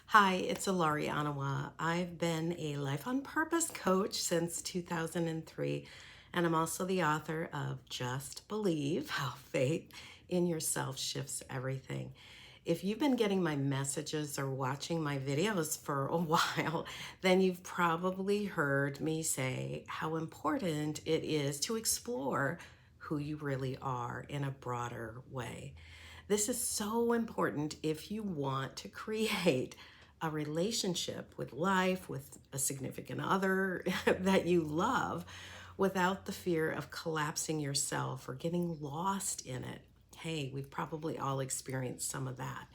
Hi, it's Elari Onawa. I've been a Life on Purpose coach since 2003, and I'm also the author of Just Believe How Faith in Yourself Shifts Everything. If you've been getting my messages or watching my videos for a while, then you've probably heard me say how important it is to explore who you really are in a broader way. This is so important if you want to create a relationship with life, with a significant other that you love, without the fear of collapsing yourself or getting lost in it. Hey, we've probably all experienced some of that.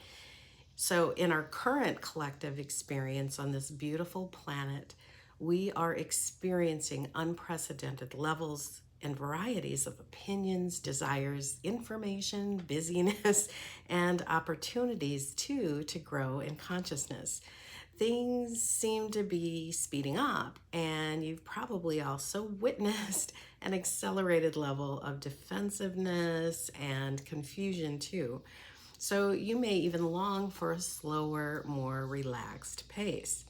So, in our current collective experience on this beautiful planet, we are experiencing unprecedented levels and varieties of opinions, desires, information, busyness, and opportunities too to grow in consciousness. Things seem to be speeding up, and you've probably also witnessed an accelerated level of defensiveness and confusion too. So you may even long for a slower, more relaxed pace.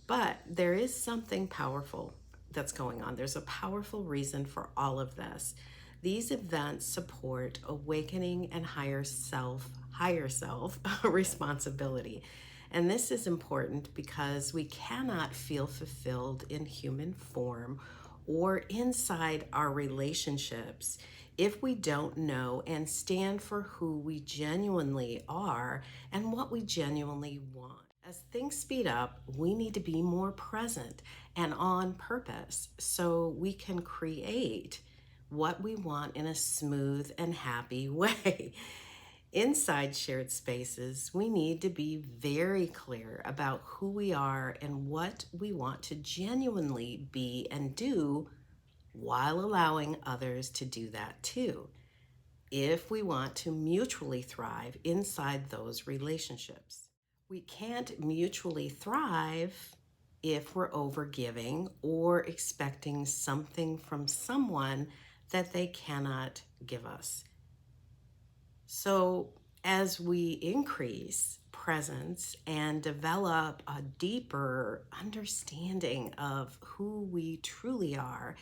But there is something powerful that's going on. There's a powerful reason for all of this. These events support awakening and higher self responsibility. And this is important because we cannot feel fulfilled in human form or inside our relationships if we don't know and stand for who we genuinely are and what we genuinely want. As things speed up, we need to be more present and on purpose so we can create what we want in a smooth and happy way. Inside shared spaces, we need to be very clear about who we are and what we want to genuinely be and do while allowing others to do that too, if we want to mutually thrive inside those relationships. We can't mutually thrive if we're overgiving or expecting something from someone that they cannot give us. So, as we increase presence and develop a deeper understanding of who we truly are,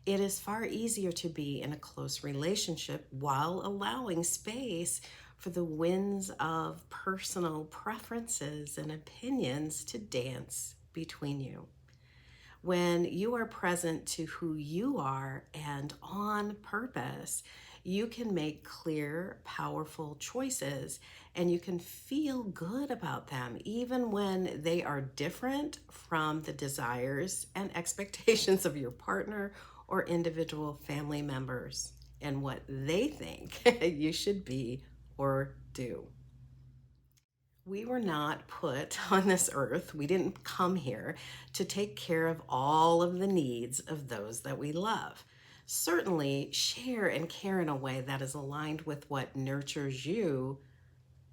it is far easier to be in a close relationship while allowing space for the winds of personal preferences and opinions to dance between you. When you are present to who you are and on purpose, you can make clear, powerful choices and you can feel good about them, even when they are different from the desires and expectations of your partner or individual family members and what they think you should be or do. We were not put on this earth, we didn't come here to take care of all of the needs of those that we love. Certainly, share and care in a way that is aligned with what nurtures you,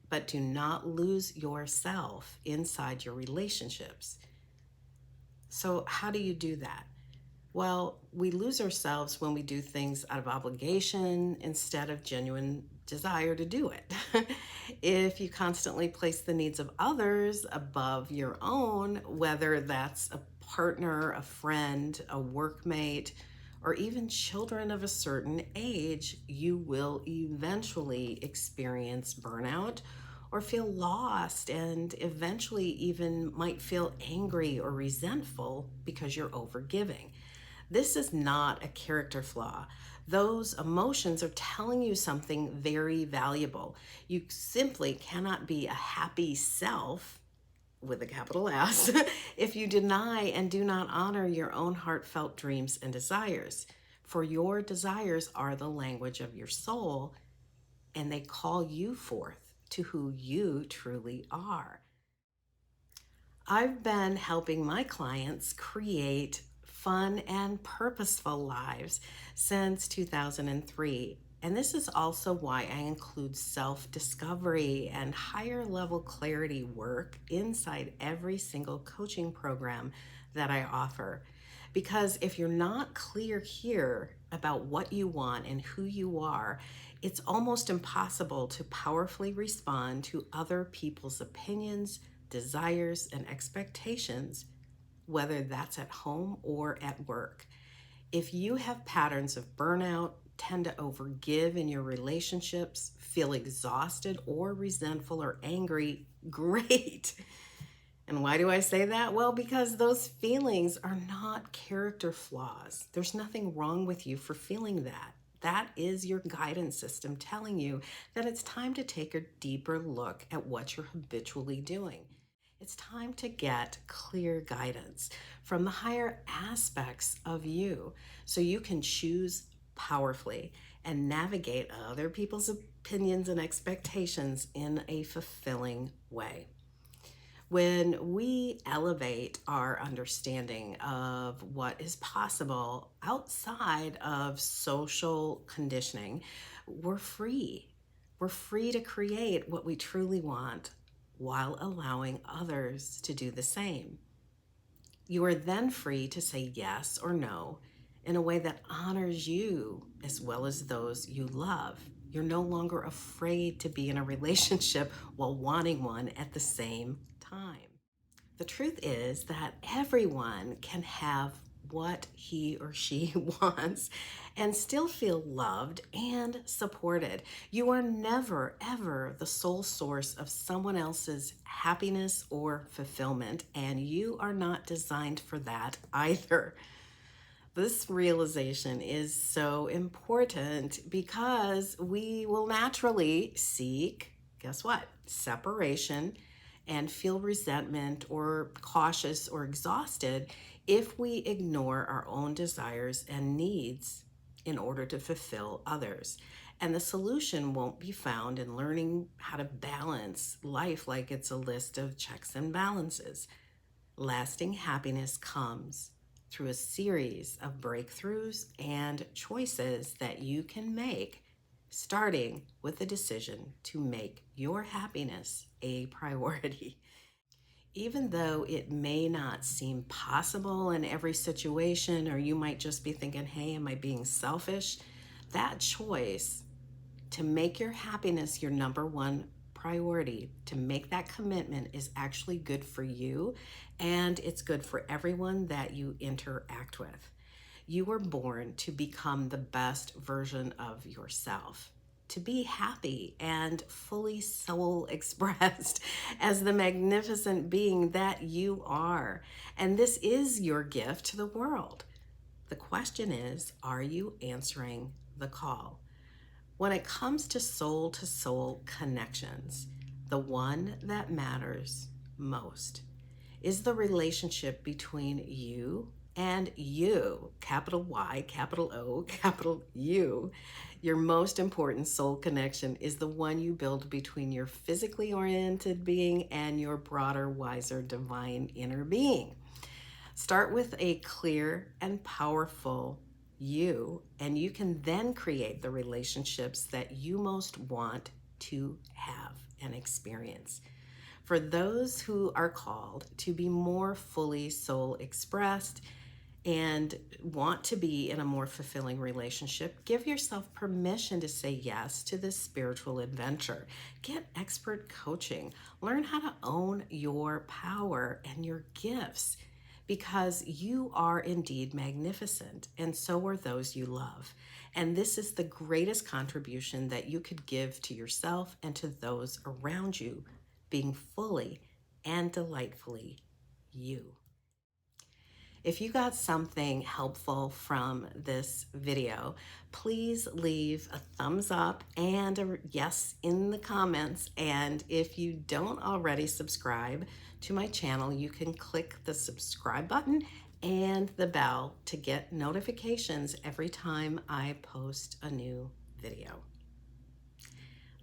but do not lose yourself inside your relationships. So, how do you do that? Well, we lose ourselves when we do things out of obligation instead of genuine desire to do it. If you constantly place the needs of others above your own, whether that's a partner, a friend, a workmate, or even children of a certain age, you will eventually experience burnout or feel lost and eventually even might feel angry or resentful because you're overgiving. This is not a character flaw. Those emotions are telling you something very valuable. You simply cannot be a happy self with a capital S if you deny and do not honor your own heartfelt dreams and desires. For your desires are the language of your soul, and they call you forth to who you truly are. I've been helping my clients create fun and purposeful lives since 2003. And this is also why I include self discovery and higher level clarity work inside every single coaching program that I offer. Because if you're not clear here about what you want and who you are, it's almost impossible to powerfully respond to other people's opinions, desires, and expectations, whether that's at home or at work. If you have patterns of burnout, tend to overgive in your relationships, feel exhausted or resentful or angry, great. And why do I say that? Well, because those feelings are not character flaws. There's nothing wrong with you for feeling that. That is your guidance system telling you that it's time to take a deeper look at what you're habitually doing. It's time to get clear guidance from the higher aspects of you so you can choose powerfully and navigate other people's opinions and expectations in a fulfilling way. When we elevate our understanding of what is possible outside of social conditioning, we're free. We're free to create what we truly want while allowing others to do the same. You are then free to say yes or no in a way that honors you as well as those you love. You're no longer afraid to be in a relationship while wanting one at the same time. The truth is that everyone can have what he or she wants and still feel loved and supported. You are never, ever the sole source of someone else's happiness or fulfillment, and you are not designed for that either. This realization is so important because we will naturally seek, guess what? Separation and feel resentment or cautious or exhausted if we ignore our own desires and needs in order to fulfill others. And the solution won't be found in learning how to balance life like it's a list of checks and balances. Lasting happiness comes through a series of breakthroughs and choices that you can make, starting with the decision to make your happiness a priority. Even though it may not seem possible in every situation, or you might just be thinking, hey, am I being selfish? That choice to make your happiness your number one priority, to make that commitment, is actually good for you, and it's good for everyone that you interact with. You were born to become the best version of yourself, to be happy and fully soul expressed as the magnificent being that you are. And this is your gift to the world. The question is, are you answering the call? When it comes to soul connections, the one that matters most is the relationship between you and you, capital Y, capital O, capital U. Your most important soul connection is the one you build between your physically oriented being and your broader, wiser, divine inner being. Start with a clear and powerful you, and you can then create the relationships that you most want to have and experience. For those who are called to be more fully soul expressed and want to be in a more fulfilling relationship, give yourself permission to say yes to this spiritual adventure. Get expert coaching. Learn how to own your power and your gifts, because you are indeed magnificent, and so are those you love. And this is the greatest contribution that you could give to yourself and to those around you, being fully and delightfully you. If you got something helpful from this video, please leave a thumbs up and a yes in the comments. And if you don't already subscribe to my channel, you can click the subscribe button and the bell to get notifications every time I post a new video.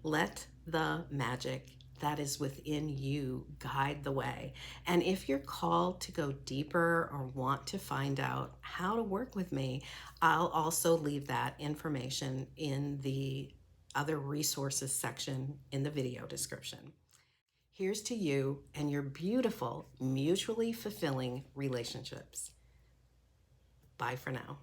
Let the magic that is within you guide the way. And if you're called to go deeper or want to find out how to work with me, I'll also leave that information in the other resources section in the video description. Here's to you and your beautiful, mutually fulfilling relationships. Bye for now.